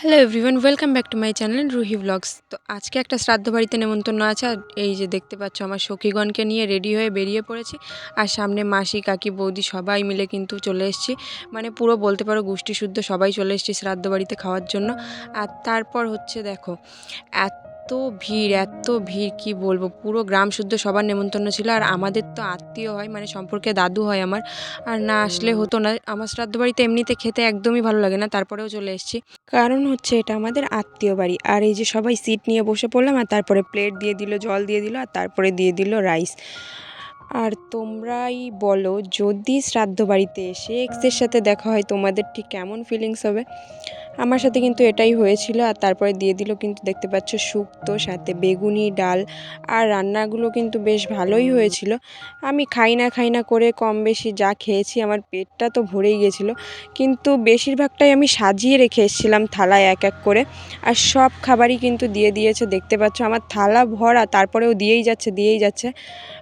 Hello everyone, welcome back to my channel Ruhi blogs. তো আজকে একটা শ্রাদ্ধ বাড়িতে নেমন্তন্ন আছে। আর এই যে দেখতে পাচ্ছ আমার সখীগণকে নিয়ে রেডি হয়ে বেরিয়ে পড়েছি। আর সামনে মাসি, কাকি, বৌদি সবাই মিলে কিন্তু চলে এসেছি। মানে পুরো বলতে পারো গোষ্ঠী শুদ্ধ সবাই চলে এসেছি শ্রাদ্ধ বাড়িতে খাওয়ার জন্য। আর তারপর হচ্ছে দেখো এত ভিড় কি বলবো, পুরো গ্রাম শুদ্ধ সবার নেমন্তন্ন ছিল। আর আমাদের তো আত্মীয় হয়, মানে সম্পর্কে দাদু হয় আমার, আর না আসলে হতো না। আমার শ্রাদ্ধ বাড়িতে এমনিতে খেতে একদমই ভালো লাগে না, তারপরেও চলে এসেছি কারণ হচ্ছে এটা আমাদের আত্মীয় বাড়ি। আর এই যে সবাই সিট নিয়ে বসে পড়লাম, আর তারপরে প্লেট দিয়ে দিল, জল দিয়ে দিল, আর তারপরে দিয়ে দিল রাইস। আর তোমরাই বলো, যদি শ্রাদ্ধ বাড়িতে এসে এক্সের সাথে দেখা হয় তোমাদের ঠিক কেমন ফিলিংস হবে? আমার সাথে কিন্তু এটাই হয়েছিল। আর তারপরে দিয়ে দিল কিন্তু দেখতে পাচ্ছ শুক্তো, সাথে বেগুনি ডাল। আর রান্নাগুলো কিন্তু বেশ ভালোই হয়েছিল। আমি খাই না করে কম বেশি যা খেয়েছি, আমার পেটটা তো ভরেই গেছিলো। কিন্তু বেশিরভাগটাই আমি সাজিয়ে রেখে এসেছিলাম থালায় এক এক করে। আর সব খাবারই কিন্তু দিয়ে দিয়েছে, দেখতে পাচ্ছ আমার থালা ভরা, তারপরেও দিয়েই যাচ্ছে।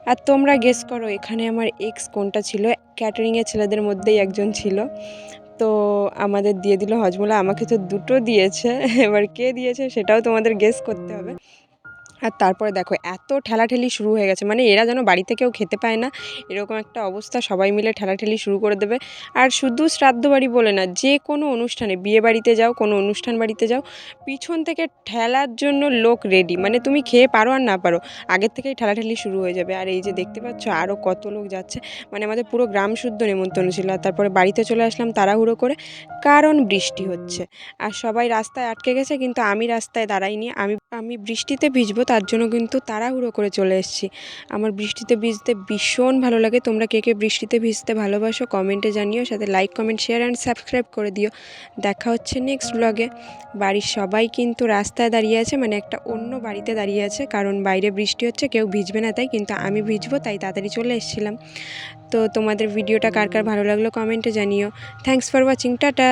আর তোমরা গেস করো এখানে আমার এক্স কোনটা ছিল? ক্যাটারিংয়ের ছেলেদের মধ্যেই একজন ছিল। তো আমাদের দিয়ে দিল হজমোলা, আমাকে তো দুটো দিয়েছে। এবার কে দিয়েছে সেটাও তোমাদের গেস করতে হবে। আর তারপরে দেখো এত ঠেলাঠেলি শুরু হয়ে গেছে, মানে এরা যেন বাড়িতে কেউ খেতে পায় না এরকম একটা অবস্থা, সবাই মিলে ঠেলাঠেলি শুরু করে দেবে। আর শুধু শ্রাদ্ধ বাড়ি বলে না, যে কোনো অনুষ্ঠানে, বিয়ে বাড়িতে যাও, কোনো অনুষ্ঠান বাড়িতে যাও, পিছন থেকে ঠেলার জন্য লোক রেডি। মানে তুমি খেয়ে পারো আর না পারো, আগের থেকেই ঠেলাঠেলি শুরু হয়ে যাবে। আর এই যে দেখতে পাচ্ছ আরও কত লোক যাচ্ছে, মানে আমাদের পুরো গ্রাম শুদ্ধ নেমন্তন্ন ছিল। আর তারপরে বাড়িতে চলে আসলাম তাড়াহুড়ো করে, কারণ বৃষ্টি হচ্ছে। আর সবাই রাস্তায় আটকে গেছে, কিন্তু আমি রাস্তায় দাঁড়াইনি। আমি বৃষ্টিতে ভিজবো তার জন্য কিন্তু তাড়াহুড়ো করে চলে এসেছি। আমার বৃষ্টিতে ভিজতে ভীষণ ভালো লাগে। তোমরা কে কে বৃষ্টিতে ভিজতে ভালোবাসো কমেন্টে জানিও, সাথে like, comment, share and subscribe করে দিও। দেখা হচ্ছে নেক্সট ব্লগে। বাড়ির সবাই কিন্তু রাস্তায় দাঁড়িয়ে আছে, মানে একটা অন্য বাড়িতে দাঁড়িয়ে আছে, কারণ বাইরে বৃষ্টি হচ্ছে, কেউ ভিজবে না তাই। কিন্তু আমি ভিজবো তাই তাড়াতাড়ি চলে এসেছিলাম। তো তোমাদের ভিডিওটা কার কার ভালো লাগলো কমেন্টে জানিও। Thanks for watching, tata.